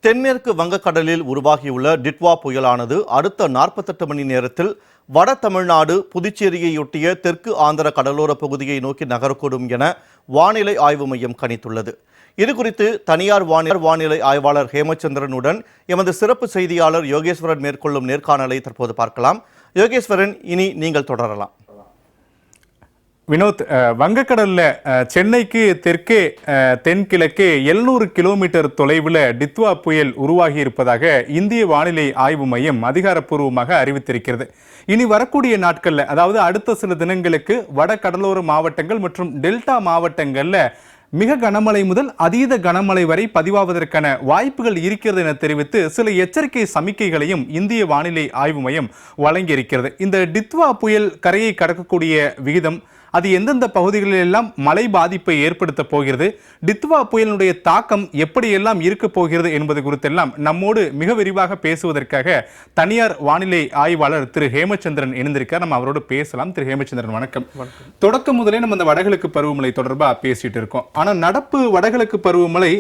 தென்மேற்கு வங்கக்கடலில் உருவாகியுள்ள டிட்வா புயலானது அடுத்த 48 மணி நேரத்தில் வட தமிழ்நாடு புதுச்சேரியையொட்டிய தெற்கு ஆந்திர கடலோர பகுதியை நோக்கி நகரக்கூடும் என வானிலை ஆய்வு மையம் கணித்துள்ளது. இதுகுறித்து தனியார் வானிலை ஆய்வாளர் ஹேமச்சந்திரனுடன் எமது சிறப்பு செய்தியாளர் யோகேஸ்வரன் மேற்கொள்ளும் நேர்காணலை தற்போது பார்க்கலாம். யோகேஸ்வரன், இனி நீங்கள் தொடரலாம். வினோத், வங்கக்கடல்ல சென்னைக்கு தெற்கே தென்கிழக்கே 700 கிலோமீட்டர் தொலைவில் டித்வா புயல் உருவாகி இருப்பதாக இந்திய வானிலை ஆய்வு மையம் அதிகாரப்பூர்வமாக அறிவித்திருக்கிறது. இனி வரக்கூடிய நாட்கள்ல, அதாவது அடுத்த சில தினங்களுக்கு வட கடலோர மாவட்டங்கள் மற்றும் டெல்டா மாவட்டங்கள்ல மிக கனமழை முதல் அதீத கனமழை வரை பதிவாவதற்கான வாய்ப்புகள் இருக்கிறது என தெரிவித்து சில எச்சரிக்கை சமிக்கைகளையும் இந்திய வானிலை ஆய்வு மையம் வழங்கியிருக்கிறது. இந்த டித்வா புயல் கரையை கடக்கக்கூடிய விகிதம், அது எந்தெந்த பகுதிகளில் எல்லாம் மழை பாதிப்பை ஏற்படுத்த போகிறது, டித்வா புயலினுடைய தாக்கம் எப்படியெல்லாம் இருக்க போகிறது என்பது குறித்தெல்லாம் நம்மோடு மிக விரிவாக பேசுவதற்காக தனியார் வானிலை ஆய்வாளர் திரு ஹேமச்சந்திரன் இணைந்திருக்கார். நம்ம அவரோடு பேசலாம். திரு ஹேமச்சந்திரன், வணக்கம். தொடக்கம் முதலே நம்ம இந்த வடகிழக்கு பருவமழை தொடர்பாக பேசிட்டு இருக்கோம். ஆனால் நடப்பு வடகிழக்கு பருவமழை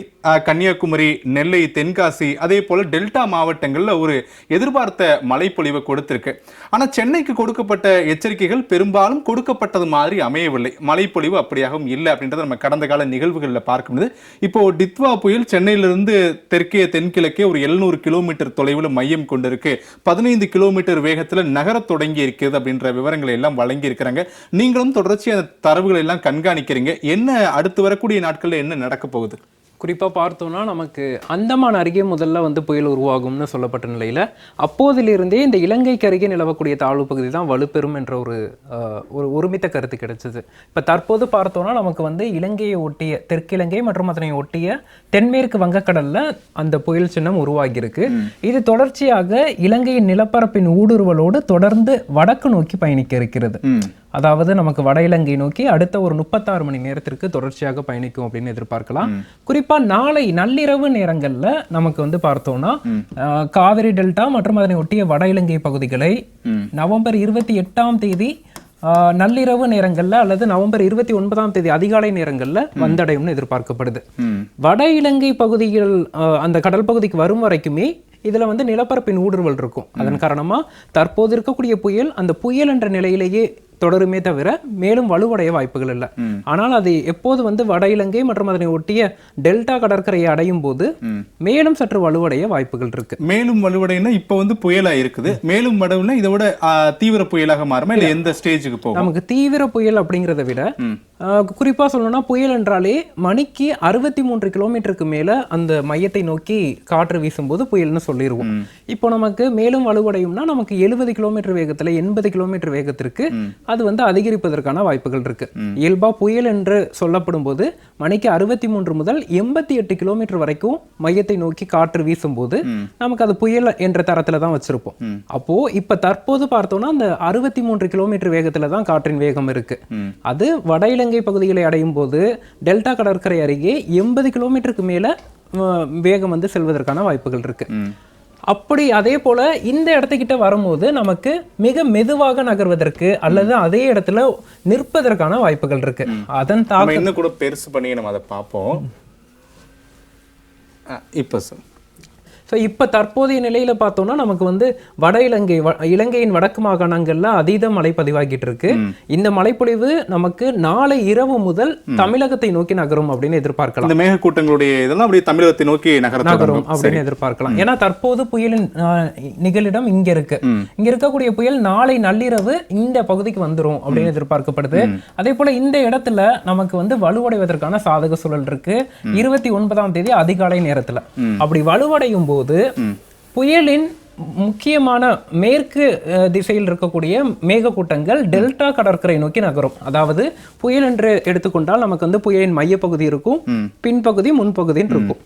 கன்னியாகுமரி, நெல்லை, தென்காசி, அதே போல டெல்டா மாவட்டங்களில் ஒரு எதிர்பார்த்த மழைப்பொழிவை கொடுத்திருக்கு. ஆனால் சென்னைக்கு கொடுக்கப்பட்ட எச்சரிக்கைகள் பெரும்பாலும் கொடுக்கப்பட்டது மாதிரி அமையவில்லை. மழைப்பொழிவு அப்படியாகவும் இல்லை அப்படின்றத நம்ம கடந்த கால நிகழ்வுகளில் பார்க்க முடியுது. இப்போ டித்வா புயல் சென்னையிலிருந்து தெற்கே தென்கிழக்கே ஒரு 700 கிலோமீட்டர் தொலைவில் மையம் கொண்டிருக்கு, 15 கிலோமீட்டர் வேகத்தில் நகர தொடங்கி இருக்கிறது அப்படின்ற விவரங்களை எல்லாம் வழங்கி இருக்கிறாங்க. நீங்களும் தொடர்ச்சி அந்த தரவுகளை எல்லாம் கண்காணிக்கிறீங்க. என்ன அடுத்து வரக்கூடிய நாட்களில் என்ன நடக்க போகுது? குறிப்பாக பார்த்தோம்னா, நமக்கு அந்தமான் அருகே முதல்ல புயல் உருவாகும்னு சொல்லப்பட்ட நிலையில் அப்போதிலிருந்தே இந்த இலங்கைக்கு அருகே நிலவக்கூடிய தாழ்வு பகுதி தான் வலுப்பெறும் என்ற ஒரு ஒருமித்த கருத்து கிடைச்சது. இப்போ தற்போது பார்த்தோம்னா, நமக்கு இலங்கையை ஒட்டிய தெற்கிலங்கை மற்றும் அதனை ஒட்டிய தென்மேற்கு வங்கக்கடலில் அந்த புயல் சின்னம் உருவாகியிருக்கு. இது தொடர்ச்சியாக இலங்கையின் நிலப்பரப்பின் ஊடுருவலோடு தொடர்ந்து வடக்கு நோக்கி பயணிக்க இருக்கிறது. அதாவது நமக்கு வட இலங்கை நோக்கி அடுத்த ஒரு 36 மணி நேரத்திற்கு தொடர்ச்சியாக பயணிக்கும் அப்படின்னு எதிர்பார்க்கலாம். குறிப்பா நாளை நள்ளிரவு நேரங்கள்ல நமக்கு பார்த்தோம்னா, காவிரி டெல்டா மற்றும் அதனை ஒட்டிய வட இலங்கை பகுதிகளை நவம்பர் 28ஆம் தேதி நள்ளிரவு நேரங்கள்ல அல்லது நவம்பர் 29ஆம் தேதி அதிகாலை நேரங்கள்ல வந்தடையும்னு எதிர்பார்க்கப்படுது. வட இலங்கை பகுதிகள் அந்த கடல் பகுதிக்கு வரும் வரைக்குமே இதுல நிலப்பரப்பின் ஊடுருவல் இருக்கும். அதன் காரணமா தற்போது இருக்கக்கூடிய புயல் அந்த புயல் என்ற நிலையிலேயே தொடருமே தவிர மேலும் வலுவடைய வாய்ப்புகள் இல்லை. ஆனால் அது எப்போது வட இலங்கை மற்றும் அதனை ஒட்டிய டெல்டா கடற்கரையை அடையும் போது மேலும் சற்று வலுவடைய வாய்ப்புகள் இருக்கு. மேலும் வலுவடைனா இப்ப புயலா இருக்குது, மேலும் வலுவடைனா இதை விட தீவிர புயலாக மாறுமா, இல்ல எந்த ஸ்டேஜுக்கு போகும்? நமக்கு தீவிர புயல் அப்படிங்கிறத விட குறிப்பா சொல்லணும்னா, புயல் என்றாலே மணிக்கு 63 கிலோமீட்டருக்கு மேல அந்த மையத்தை நோக்கி காற்று வீசும்போது புயல்னு சொல்லிடுவோம். இப்போ நமக்கு மேலும் வலுவடையும்னா நமக்கு 70 கிலோமீட்டர் வேகத்துல 80 கிலோமீட்டர் வேகத்திற்கு அது அதிகரிப்பதற்கான வாய்ப்புகள் இருக்கு. இயல்பா புயல் என்று சொல்லப்படும் போது மணிக்கு 63 முதல் 88 கிலோமீட்டர் வரைக்கும் மையத்தை நோக்கி காற்று வீசும் போது நமக்கு அது புயல் என்ற தரத்துல தான் வச்சிருப்போம். அப்போ இப்ப தற்போது பார்த்தோம்னா அந்த 63 கிலோமீட்டர் வேகத்துல தான் காற்றின் வேகம் இருக்கு. அது வட இலங்கை பகுதிகளை அடையும் போது டெல்டா கடற்கரை அருகே 80 கிலோமீட்டருக்கு மேல வேகம் செல்வதற்கான வாய்ப்புகள் இருக்கு. அப்படி அதே போல இந்த இடத்துக்கிட்ட வரும்போது நமக்கு மிக மெதுவாக நகர்வதற்கு அல்லது அதே இடத்துல நிற்பதற்கான வாய்ப்புகள் இருக்கு. அதன் தாக்கம் இன்னும் கூட பெருசு பண்ணி நம்ம அதை பார்ப்போம். இப்போ தற்போதைய நிலையில பார்த்தோம்னா நமக்கு வட இலங்கையின் வடக்கு மாகாணங்கள்ல அதீத மழை பதிவாகிட்டு இருக்கு. இந்த மழைப்பொழிவு நமக்கு நாளை இரவு முதல் தமிழகத்தை நோக்கி நகரும் அப்படின்னு எதிர்பார்க்கலாம். இந்த மேகக்கூட்டங்களுடைய இதெல்லாம் அப்படியே தமிழகத்தை நோக்கி நகரும் அப்படின்னு எதிர்பார்க்கலாம். ஏன்னா தற்போது புயலின் நிகழிடம் இங்க இருக்கு. இங்க இருக்கக்கூடிய புயல் நாளை நள்ளிரவு இந்த பகுதிக்கு வந்துரும் அப்படின்னு எதிர்பார்க்கப்படுது. அதே போல இந்த இடத்துல நமக்கு வலுவடைவதற்கான சாதக சூழல் இருக்கு. 29ஆம் தேதி அதிகாலை நேரத்துல அப்படி வலுவடையும் போது புயலின் முக்கியமான மேற்கு திசையில் இருக்கக்கூடிய மேகக்கூட்டங்கள் டெல்டா கடற்கரை நோக்கி நகரும். அதாவது புயல் என்று எடுத்துக்கொண்டால் நமக்கு புயலின் மையப்பகுதி இருக்கும், பின்பகுதி முன்பகுதின்னு இருக்கும்.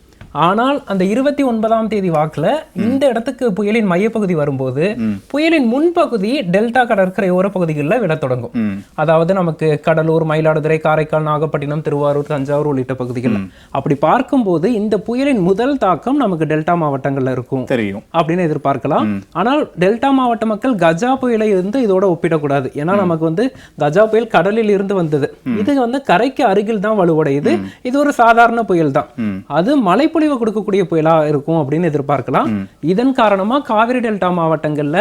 ஆனால் அந்த 29ஆம் தேதி வாக்குல இந்த இடத்துக்கு புயலின் மையப்பகுதி வரும்போது புயலின் முன்பகுதி டெல்டா கடற்கரை ஓர பகுதிகளில் விட தொடங்கும். அதாவது நமக்கு கடலூர், மயிலாடுதுறை, காரைக்கால், நாகப்பட்டினம், திருவாரூர், தஞ்சாவூர் உள்ளிட்ட பகுதிகள். அப்படி பார்க்கும்போது இந்த புயலின் முதல் தாக்கம் நமக்கு டெல்டா மாவட்டங்கள்ல இருக்கும் தெரியும் அப்படின்னு எதிர்பார்க்கலாம். ஆனால் டெல்டா மாவட்ட மக்கள் கஜா புயலை இதோட ஒப்பிடக்கூடாது. ஏன்னா நமக்கு கஜா புயல் கடலில் இருந்து வந்தது. இது கரைக்கு அருகில் தான் வலுவடையுது. இது ஒரு சாதாரண புயல் தான். அது மழைப்பொழிவு மழைப்பொழிவு கொடுக்கக்கூடிய புயலா இருக்கும் அப்படின்னு எதிர்பார்க்கலாம். இதன் காரணமா காவிரி டெல்டா மாவட்டங்கள்ல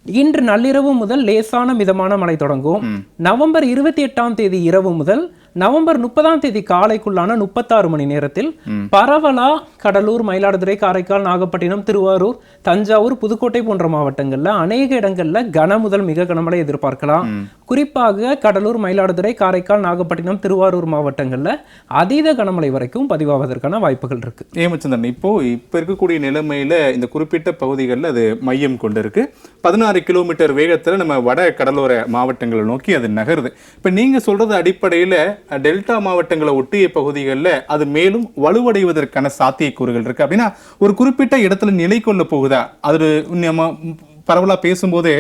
இன்று நள்ளிரவு முதல் லேசான மிதமான மழை தொடங்கும். நவம்பர் 28ஆம் தேதி இரவு முதல் நவம்பர் 30ஆம் தேதி காலைக்குள்ளான 36 மணி நேரத்தில் பரவலா கடலூர், மயிலாடுதுறை, காரைக்கால், நாகப்பட்டினம், திருவாரூர், தஞ்சாவூர், புதுக்கோட்டை போன்ற மாவட்டங்கள்ல அநேக இடங்கள்ல கன முதல் மிக கனமழை எதிர்பார்க்கலாம். குறிப்பாக கடலூர், மயிலாடுதுறை, காரைக்கால், நாகப்பட்டினம், திருவாரூர் மாவட்டங்கள்ல அதீத கனமழை வரைக்கும் பதிவாவதற்கான வாய்ப்புகள் இருக்கு. ஏமச்சந்திரன், இப்ப இருக்கக்கூடிய நிலைமையில இந்த குறிப்பிட்ட பகுதிகளில் அது மையம் கொண்டு இருக்கு. 16 கிலோமீட்டர் வேகத்துல நம்ம வட கடலோர மாவட்டங்களை நோக்கி அது நகருது. இப்ப நீங்க சொல்றது அடிப்படையில டெல்டா மாவட்டங்களை ஒட்டிய பகுதிகளில் அது மேலும் வலுவடைவதற்கான சாத்தியக்கூறுகள் இருக்கு அப்படின்னா ஒரு குறிப்பிட்ட இடத்துல நிலை கொள்ள போகுதா? அது நம்ம பரவலா பேசும்போதே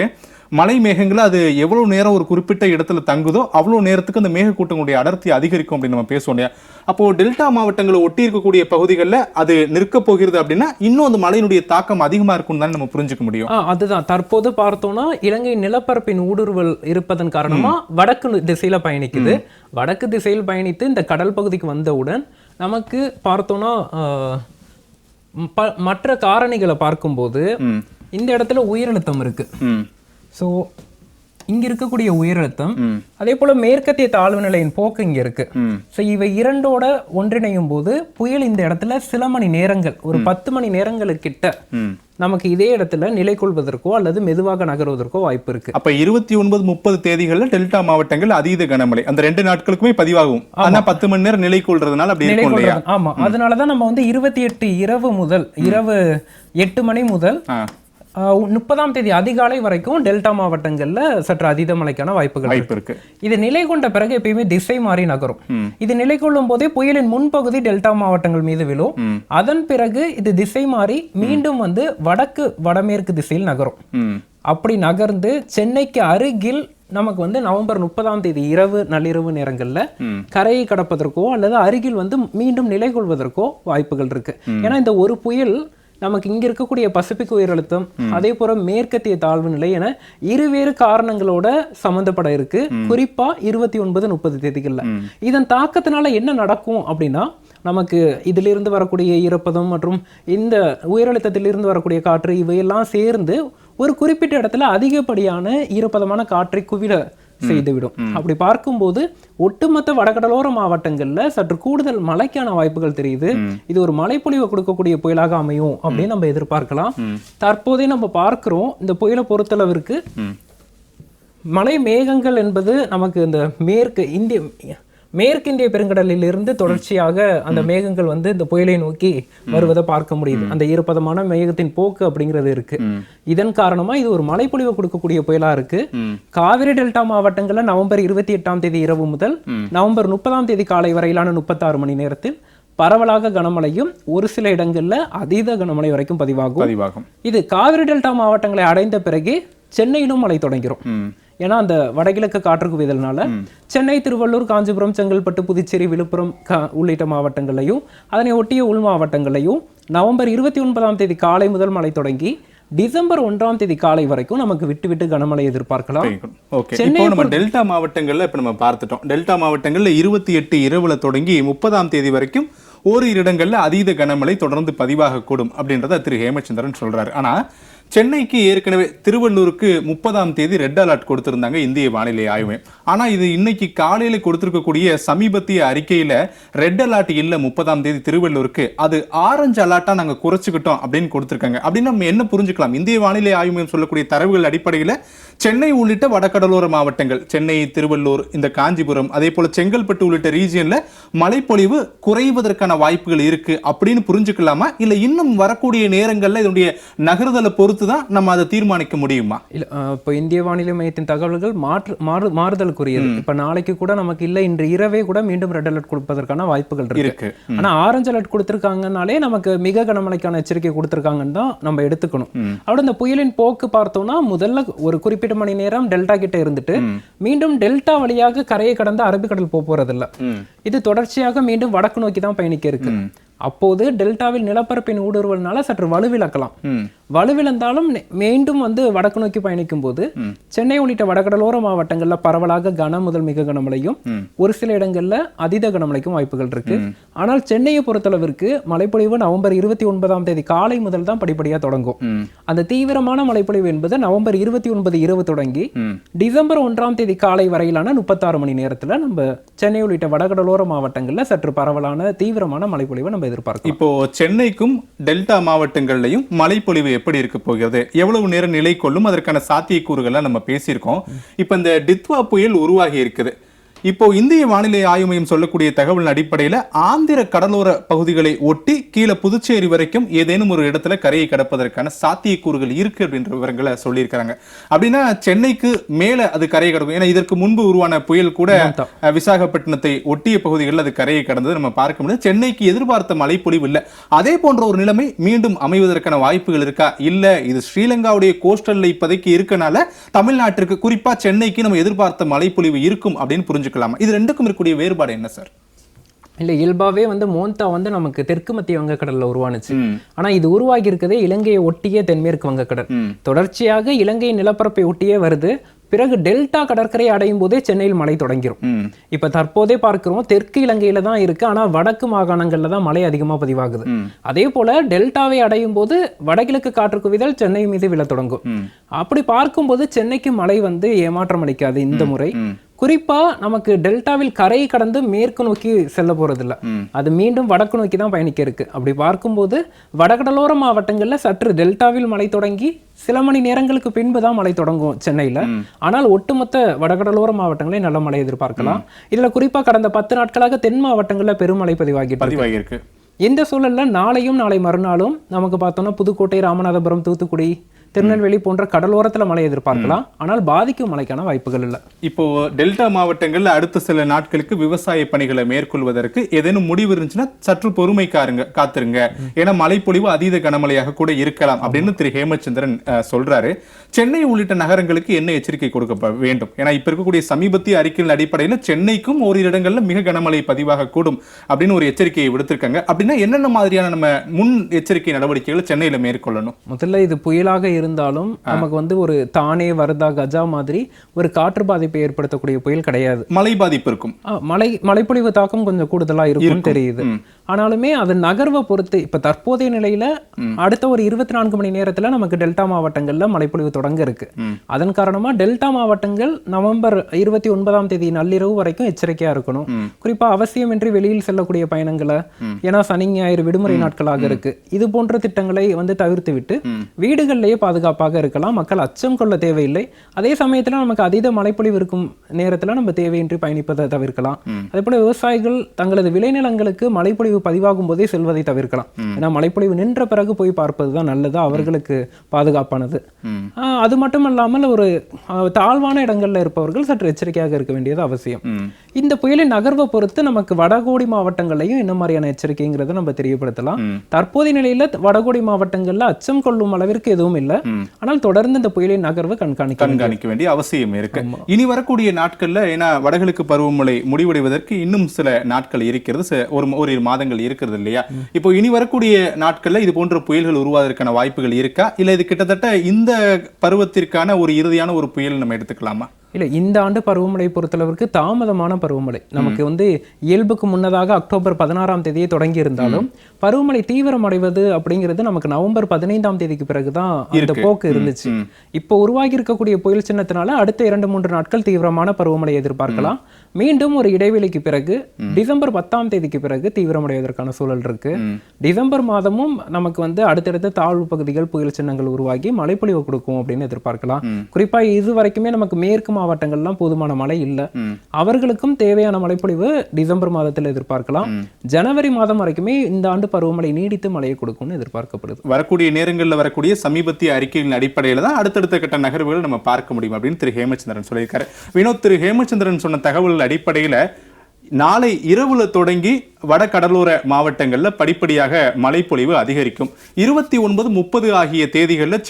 மலை மேகங்கள் அது எவ்வளவு நேரம் ஒரு குறிப்பிட்ட இடத்துல தங்குதோ அவ்வளவு நேரத்துக்கு அந்த மேகக்கூட்டங்களுடைய அடர்த்தி அதிகரிக்கும் அப்படின்னு நம்ம பேசுவோம் இல்லையா? அப்போ டெல்டா மாவட்டங்களை ஒட்டி இருக்கக்கூடிய பகுதிகளில் அது நிற்க போகிறது அப்படின்னா இன்னும் அந்த மழையினுடைய தாக்கம் அதிகமா இருக்கும் தான் நம்ம புரிஞ்சுக்க முடியும். அதுதான் தற்போது பார்த்தோம்னா இலங்கை நிலப்பரப்பின் ஊடுருவல் இருப்பதன் காரணமா வடக்கு திசையில பயணிக்குது. வடக்கு திசையில் பயணித்து இந்த கடல் பகுதிக்கு வந்தவுடன் நமக்கு பார்த்தோம்னா மற்ற காரணிகளை பார்க்கும்போது இந்த இடத்துல உயரழுத்தம் இருக்கு. ஸோ இங்க இருக்கக்கூடிய உயரழுத்தம், அதே போல மேற்கத்திய தாழ்வு நிலையின் போக்கு இங்க இருக்கு. ஸோ இவை இரண்டோட ஒன்றிணையும் போது புயல் இந்த இடத்துல சில மணி நேரங்கள், ஒரு 10 மணி நேரங்களுக்கிட்ட நமக்கு இதே இடத்துல நிலை கொள்வதற்கோ அல்லது மெதுவாக நகர்வதற்கோ வாய்ப்பு இருக்கு. அப்ப 29, 30 தேதிகளில் டெல்டா மாவட்டங்கள் அதீத கனமழை அந்த 2 நாட்களுக்குமே பதிவாகும். ஆனா 10 மணி நேரம் நிலை கொள்றதுனால அப்படி இருக்கும் இல்லையா? ஆமா, அதனாலதான் நம்ம வந்து 28 இரவு முதல் இரவு 8 மணி முதல் 30ஆம் தேதி அதிகாலை வரைக்கும் டெல்டா மாவட்டங்கள்ல சற்று அதீத மழைக்கான வாய்ப்புகள் இருக்கு. இது நிலை கொண்ட பிறகு எப்பயுமே திசை மாறி நகரும். இது நிலை கொள்ளும் போதே புயலின் முன்பகுதி டெல்டா மாவட்டங்கள் மீது விழும். அதன் பிறகு இது திசை மாறி மீண்டும் வந்து வடக்கு வடமேற்கு திசையில் நகரும். அப்படி நகர்ந்து சென்னைக்கு அருகில் நமக்கு வந்து நவம்பர் 30ஆம் தேதி இரவு நள்ளிரவு நேரங்கள்ல கரையை கடப்பதற்கோ அல்லது அருகில் வந்து மீண்டும் நிலை கொள்வதற்கோ வாய்ப்புகள் இருக்கு. ஏன்னா இந்த ஒரு புயல் நமக்கு இங்க இருக்கக்கூடிய பசிபிக் உயரழுத்தம், அதே போல மேற்கத்திய தாழ்வு நிலை என இருவேறு காரணங்களோட சம்பந்தப்பட இருக்கு. குறிப்பா 29, 30 தேதிகள்ல இதன் தாக்கத்தினால என்ன நடக்கும் அப்படின்னா நமக்கு இதிலிருந்து வரக்கூடிய ஈரப்பதம் மற்றும் இந்த உயரழுத்தத்திலிருந்து வரக்கூடிய காற்று இவையெல்லாம் சேர்ந்து ஒரு குறிப்பிட்ட இடத்துல அதிகப்படியான ஈரப்பதமான காற்றை குவிட செய்துவிடும். அப்படி பார்க்கும்போது ஒட்டுமொத்த வடகடலோர மாவட்டங்கள்ல சற்று கூடுதல் மழைக்கான வாய்ப்புகள் தெரியுது. இது ஒரு மழைப்பொழிவை கொடுக்கக்கூடிய புயலாக அமையும் அப்படின்னு நம்ம எதிர்பார்க்கலாம். தற்போதே நம்ம பார்க்கிறோம் இந்த புயலை பொறுத்தளவிற்கு மழை மேகங்கள் என்பது நமக்கு இந்த மேற்கிந்திய பெருங்கடலில் இருந்து தொடர்ச்சியாக அந்த மேகங்கள் வந்து இந்த புயலை நோக்கி வருவதை பார்க்க முடியுது. அந்த ஈரப்பதமான மேகத்தின் போக்கு அப்படிங்கிறது இருக்கு. இதன் காரணமா இது ஒரு மழைப்பொழிவை கொடுக்கக்கூடிய புயலா இருக்கு. காவிரி டெல்டா மாவட்டங்கள்ல நவம்பர் 28ஆம் தேதி இரவு முதல் நவம்பர் 30ஆம் தேதி காலை வரையிலான 36 மணி நேரத்தில் பரவலாக கனமழையும் ஒரு சில இடங்கள்ல அதீத கனமழை வரைக்கும் பதிவாகும். இது காவிரி டெல்டா மாவட்டங்களை அடைந்த பிறகு சென்னையிலும் மழை தொடங்கிரும். ஏன்னா அந்த வடகிழக்கு காற்று குவிதல்னால சென்னை, திருவள்ளூர், காஞ்சிபுரம், செங்கல்பட்டு, புதுச்சேரி, விழுப்புரம் உள்ளிட்ட மாவட்டங்களையும் அதனை ஒட்டிய உள் மாவட்டங்களையும் நவம்பர் 29ஆம் தேதி காலை முதல் மழை தொடங்கி டிசம்பர் 1ஆம் தேதி காலை வரைக்கும் நமக்கு விட்டு விட்டு கனமழை எதிர்பார்க்கலாம். இப்போ நம்ம டெல்டா மாவட்டங்கள்ல இப்ப நம்ம பார்த்துட்டோம். டெல்டா மாவட்டங்கள்ல 28 இரவுல தொடங்கி 30ஆம் தேதி வரைக்கும் ஓரிரு இடங்கள்ல அதீத கனமழை தொடர்ந்து பதிவாக கூடும் அப்படின்றத திரு ஹேமச்சந்திரன் சொல்றாரு. ஆனா சென்னைக்கு ஏற்கனவே திருவள்ளூருக்கு 30ஆம் தேதி ரெட் அலர்ட் கொடுத்திருந்தாங்க இந்திய வானிலை ஆய்வு மையம். ஆனா இது இன்னைக்கு காலையில கொடுத்திருக்கக்கூடிய சமீபத்திய அறிக்கையில ரெட் அலர்ட் இல்ல 30ஆம் தேதி திருவள்ளூருக்கு, அது ஆரஞ்சு அலர்ட்டா நாங்க குறைச்சுக்கிட்டோம் அப்படின்னு கொடுத்திருக்காங்க. அப்படின்னு நம்ம என்ன புரிஞ்சுக்கலாம்? இந்திய வானிலை ஆய்வு மையம் சொல்லக்கூடிய தரவுகள் அடிப்படையில சென்னை உள்ளிட்ட வடகடலோர மாவட்டங்கள், சென்னை, திருவள்ளூர், இந்த காஞ்சிபுரம், அதே போல செங்கல்பட்டு உள்ளிட்ட ரீஜியன்ல மழைப்பொழிவு குறைவதற்கான வாய்ப்புகள் இருக்கு அப்படின்னு புரிஞ்சுக்கலாமா? இல்ல இன்னும் வரக்கூடிய நேரங்கள்ல இதனுடைய நகர்தலை பொறுத்து தான் நம்ம அதை தீர்மானிக்க முடியுமா? இல்ல, இப்போ இந்திய வானிலை மையத்தின் தகவல்கள் மாறுதலுக்குரியது. இப்ப நாளைக்கு கூட நமக்கு இல்ல, இன்று இரவே கூட மீண்டும் ரெட் அலர்ட் கொடுப்பதற்கான வாய்ப்புகள் இருக்கு. ஆனா ஆரஞ்சு அலர்ட் கொடுத்திருக்காங்கனாலே நமக்கு மிக கனமழைக்கான எச்சரிக்கை கொடுத்திருக்காங்கன்னு தான் நம்ம எடுத்துக்கணும். அப்படி இந்த புயலின் போக்கு பார்த்தோம்னா முதல்ல ஒரு குறிப்பிட்ட மணி நேரம் டெல்டா கிட்ட இருந்துட்டு மீண்டும் டெல்டா வழியாக கரையை கடந்து அரபிக்கடல் போறதில்ல. இது தொடர்ச்சியாக மீண்டும் வடக்கு நோக்கி தான் பயணிக்க இருக்கு. அப்போது டெல்டாவில் நிலப்பரப்பின் ஊடுருவல்னால சற்று வலுவிழக்கலாம். வலுவிழந்தாலும் மீண்டும் வந்து வடக்கு நோக்கி பயணிக்கும் போது சென்னை உள்ளிட்ட வடகடலோர மாவட்டங்கள்ல பரவலாக கன முதல் மிக கனமழையும் ஒரு சில இடங்கள்ல அதீத கனமழைக்கும் வாய்ப்புகள் இருக்கு. ஆனால் சென்னையை பொறுத்தளவிற்கு மழைப்பொழிவு நவம்பர் 29ஆம் தேதி காலை முதல் தான் படிப்படியா தொடங்கும். அந்த தீவிரமான மழைப்பொழிவு என்பது நவம்பர் 29 இரவு தொடங்கி டிசம்பர் 1ஆம் தேதி காலை வரையிலான 36 மணி நேரத்துல நம்ம சென்னை உள்ளிட்ட வடகடலோர மாவட்டங்கள்ல சற்று பரவலான தீவிரமான மழைப்பொழிவை நம்ம எதிர்பார்க்கலாம். இப்போ சென்னைக்கும் டெல்டா மாவட்டங்கள்லையும் மழைப்பொழிவு எப்படி இருக்க போகிறது, எவ்வளவு நேரம் நிலை கொள்ளும், அதற்கான சாத்தியக்கூறுகளை நம்ம பேசியிருக்கோம். இப்ப இந்த டித்வா புயல் உருவாகி இருக்குது. இப்போ இந்திய வானிலை ஆய்வு மையம் சொல்லக்கூடிய தகவல் அடிப்படையில் ஆந்திர கடலோர பகுதிகளை ஒட்டி கீழே புதுச்சேரி வரைக்கும் ஏதேனும் ஒரு இடத்துல கரையை கடப்பதற்கான சாத்தியக்கூறுகள் இருக்கு அப்படின்ற விவரங்களை சொல்லியிருக்கிறாங்க. அப்படின்னா சென்னைக்கு மேல அது கரையை கடக்கும். ஏன்னா இதற்கு முன்பு உருவான புயல் கூட விசாகப்பட்டினத்தை ஒட்டிய பகுதிகளில் அது கரையை கடந்தது நம்ம பார்க்க முடியும். சென்னைக்கு எதிர்பார்த்த மழைப்பொழிவு இல்லை. அதே போன்ற ஒரு நிலைமை மீண்டும் அமைவதற்கான வாய்ப்புகள் இருக்கா? இல்ல இது ஸ்ரீலங்காவுடைய கோஸ்டல்ல இப்போதைக்கு இருக்கனால தமிழ்நாட்டிற்கு குறிப்பா சென்னைக்கு நம்ம எதிர்பார்த்த மழைப்பொழிவு இருக்கும் அப்படின்னு புரிஞ்சுக்கலாம். இது ரெண்டுக்கும் இருக்கக்கூடிய வேறுபாடு என்ன சார்? இல்ல இயல்பாவே வந்து மோந்தா வந்து நமக்கு தெற்கு மத்திய வங்கக்கடல்ல உருவானுச்சு. ஆனா இது உருவாகி இருக்கதே இலங்கையை ஒட்டிய தென்மேற்கு வங்கக்கடல். தொடர்ச்சியாக இலங்கை நிலப்பரப்பை ஒட்டியே வருது. பிறகு டெல்டா கடற்கரை அடையும் போதே சென்னையில் மழை தொடங்கிரும். இப்ப தற்போதே பார்க்கிறோம் தெற்கு இலங்கையில தான் இருக்கு, ஆனா வடக்கு மாகாணங்கள்ல தான் மழை அதிகமா பதிவாகுது. அதே போல டெல்டாவை அடையும் போது வடகிழக்கு காற்று குவிதல் சென்னை மீது விழ தொடங்கும். அப்படி பார்க்கும்போது சென்னைக்கு மழை வந்து ஏமாற்றம் அளிக்காது இந்த முறை. குறிப்பா நமக்கு டெல்டாவில் கரையை கடந்து மேற்கு நோக்கி செல்ல போறதில்ல, அது மீண்டும் வடக்கு நோக்கி தான் பயணிக்க இருக்கு. அப்படி பார்க்கும்போது வடகடலோர மாவட்டங்கள்ல சற்று டெல்டாவில் மழை தொடங்கி சில மணி நேரங்களுக்கு பின்பு தான் மழை தொடங்கும் சென்னையில. ஆனால் ஒட்டுமொத்த வடகடலோர மாவட்டங்களே நல்ல மழை எதிர்பார்க்கலாம். இதுல குறிப்பா கடந்த 10 நாட்களாக தென் மாவட்டங்கள்ல பெருமழை பதிவாகியிருக்கு. இந்த சூழல்ல நாளையும் நாளை மறுநாளும் நமக்கு பார்த்தோம்னா புதுக்கோட்டை, ராமநாதபுரம், தூத்துக்குடி, திருநெல்வேலி போன்ற கடலோரத்துல மழை எதிர்பார்க்கலாம். ஆனால் பாதிக்கும் மழைக்கான வாய்ப்புகள் இல்லை. இப்போ டெல்டா மாவட்டங்கள்ல அடுத்த சில நாட்களுக்கு விவசாய பணிகளை மேற்கொள்வதற்கு ஏதேனும் முடிவு இருந்துச்சுன்னா சற்று பொறுமை காத்துருங்க, ஏன்னா மழைப்பொழிவு அதீத கனமழையாக கூட இருக்கலாம் அப்படின்னு திரு ஹேமச்சந்திரன் சொல்றாரு. சென்னை உள்ளிட்ட நகரங்களுக்கு என்ன எச்சரிக்கை கொடுக்க வேண்டும்? ஏன்னா இப்ப இருக்கக்கூடிய சமீபத்திய அறிக்கையின் அடிப்படையில் சென்னைக்கும் ஓரிரு இடங்கள்ல மிக கனமழை பதிவாக கூடும் அப்படின்னு ஒரு எச்சரிக்கையை விடுத்திருக்காங்க. அப்படின்னா என்னென்ன மாதிரியான நம்ம முன் எச்சரிக்கை நடவடிக்கைகளை சென்னையில மேற்கொள்ளணும்? முதல்ல இது புயலாக இருந்தாலும் நமக்கு வந்து ஒரு தானே, வர்தா, கஜா மாதிரி ஒரு காற்று பாதிப்பை ஏற்படுத்தக்கூடிய புயல் கிடையாது. மழை பாதிப்பு இருக்கும், மழைப்பொழிவு தாக்கம் கொஞ்சம் கூடுதலா இருக்கும் தெரியுது. ஆனாலுமே அது நகர்வை பொறுத்து இப்ப தற்போதைய நிலையில அடுத்த ஒரு 24 மணி நேரத்துல நமக்கு டெல்டா மாவட்டங்கள்ல மழைப்பொழிவு தொடங்க இருக்கு. அதன் காரணமா டெல்டா மாவட்டங்கள் நவம்பர் 29ஆம் தேதி நள்ளிரவு வரைக்கும் எச்சரிக்கையா இருக்கணும். குறிப்பா அவசியமின்றி வெளியில் செல்லக்கூடிய பயணங்களை, ஏன்னா சனி ஞாயிறு விடுமுறை நாட்களாக இருக்கு, இது போன்ற திட்டங்களை வந்து தவிர்த்து விட்டு வீடுகளிலேயே பாதுகாப்பாக இருக்கலாம். மக்கள் அச்சம் கொள்ள தேவையில்லை. அதே சமயத்துல நமக்கு அதீத மழைப்பொழிவு இருக்கும் நேரத்துல நம்ம தேவையின்றி பயணிப்பதை தவிர்க்கலாம். அதே போல விவசாயிகள் தங்களது விளைநிலங்களுக்கு மழைப்பொழிவு பதிவாகும் போதே செல்வதை தவிர்க்கலாம். ஏன்னா மழைப்பொழிவு நின்ற பிறகு போய் பார்ப்பதுதான் நல்லது, அவர்களுக்கு பாதுகாப்பானது. அது மட்டும் இல்லாமல் ஒரு தாழ்வான இடங்கள்ல இருப்பவர்கள் சற்று எச்சரிக்கையாக இருக்க வேண்டியது அவசியம். இந்த புயலின் நகர்வை பொறுத்து நமக்கு வடகோடி மாவட்டங்களையும் என்ன மாதிரியான எச்சரிக்கைங்கிறத நம்ம தெரியப்படுத்தலாம். தற்போதைய நிலையில வடகோடி மாவட்டங்கள்ல அச்சம் கொள்ளும் அளவிற்கு எதுவும் இல்லை. ஆனால் தொடர்ந்து இந்த புயலின் நகர்வு கண்காணிக்க வேண்டிய அவசியம் இருக்கு. இனி வரக்கூடிய நாட்கள்ல ஏன்னா வடகிழக்கு பருவமழை முடிவடைவதற்கு இன்னும் சில நாட்கள் இருக்கிறது, ஒரு மாதங்கள் இருக்கிறது இல்லையா? இப்போ இனி வரக்கூடிய நாட்கள்ல இது போன்ற புயல்கள் உருவாவதற்கான வாய்ப்புகள் இருக்கா? இல்ல இது கிட்டத்தட்ட இந்த பருவத்திற்கான ஒரு இறுதியான ஒரு புயல் நம்ம எடுத்துக்கலாமா? இல்லை, இந்த ஆண்டு பருவமழை பொறுத்தளவிற்கு தாமதமான பருவமழை. நமக்கு வந்து இயல்புக்கு முன்னதாக அக்டோபர் 16ஆம் தேதியே தொடங்கி இருந்தாலும் பருவமழை தீவிரமடைவது அப்படிங்கிறது நமக்கு நவம்பர் 15ஆம் தேதிக்கு பிறகுதான் அந்த போக்கு இருந்துச்சு. இப்போ உருவாகி இருக்கக்கூடிய புயல் சின்னத்தினால அடுத்த 2-3 நாட்கள் தீவிரமான பருவமழை எதிர்பார்க்கலாம். மீண்டும் ஒரு இடைவெளிக்கு பிறகு டிசம்பர் 10ஆம் தேதிக்கு பிறகு தீவிரமடைவதற்கான சூழல் இருக்கு. டிசம்பர் மாதமும் நமக்கு வந்து அடுத்தடுத்த தாழ்வு பகுதிகள், புயல் சின்னங்கள் உருவாகி மழைப்பொழிவு கொடுக்கும் அப்படின்னு எதிர்பார்க்கலாம். குறிப்பா இது வரைக்குமே நமக்கு மேற்கு மாவட்டங்கள்லாம் போதுமான மழை இல்லை. அவர்களுக்கும் தேவையான மழைப்பொழிவு டிசம்பர் மாதத்தில் எதிர்பார்க்கலாம். ஜனவரி மாதம் வரைக்குமே இந்த ஆண்டு பருவமழை நீடித்து மழையை கொடுக்கும்னு எதிர்பார்க்கப்படுது. வரக்கூடிய நேரங்களில் வரக்கூடிய சமீபத்திய அறிக்கைகளின் அடிப்படையில் தான் அடுத்தடுத்த கட்ட நகர்வுகள் நம்ம பார்க்க முடியும் அப்படின்னு திரு ஹேமச்சந்திரன் சொல்லியிருக்காரு. வினோத், திரு ஹேமச்சந்திரன் சொன்ன தகவல் அடிப்படையில் நாளை இரவுல தொடங்கி வட கடலோர மாவட்டங்கள்ல படிப்படியாக மழைப்பொழிவு அதிகரிக்கும். 29, 30 ஆகிய தேதிகளில்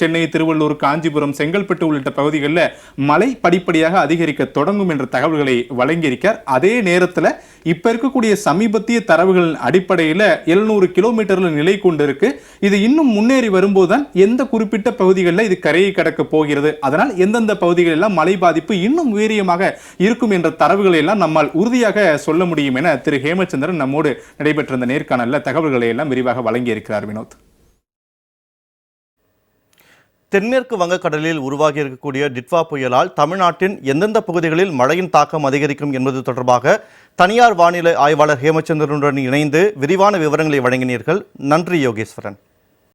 சென்னை, திருவள்ளூர், காஞ்சிபுரம், செங்கல்பட்டு உள்ளிட்ட பகுதிகளில் மழை படிப்படியாக அதிகரிக்க தொடங்கும் என்ற தகவல்களை வழங்கியிருக்கார். அதே நேரத்தில் இப்ப இருக்கக்கூடிய சமீபத்திய தரவுகளின் அடிப்படையில் 700 கிலோமீட்டர்ல நிலை கொண்டிருக்கு. இது இன்னும் முன்னேறி வரும்போதுதான் எந்த குறிப்பிட்ட பகுதிகளில் இது கரையை கடக்க போகிறது, அதனால் எந்தெந்த பகுதிகளில் எல்லாம் மழை பாதிப்பு இன்னும் வீரியமாக இருக்கும் என்ற தரவுகளை எல்லாம் நம்மால் உறுதியாக சொல்ல முடியும் என திரு ஹேமச்சந்திரன் நம்மோடு நடைபெற்ற இந்த நேர்காணல்ல தகவல்களை எல்லாம் விரிவாக வழங்கி இருக்கிறார். வினோத், தென்மேற்கு வங்கக்கடலில் உருவாகி இருக்கக்கூடிய டிட்வா புயலால் தமிழ்நாட்டின் எந்தெந்த பகுதிகளில் மழையின் தாக்கம் அதிகரிக்கும் என்பது தொடர்பாக தனியார் வானிலை ஆய்வாளர் ஹேமச்சந்திரனுடன் இணைந்து விரிவான விவரங்களை வழங்கினீர்கள். நன்றி யோகேஸ்வரன்.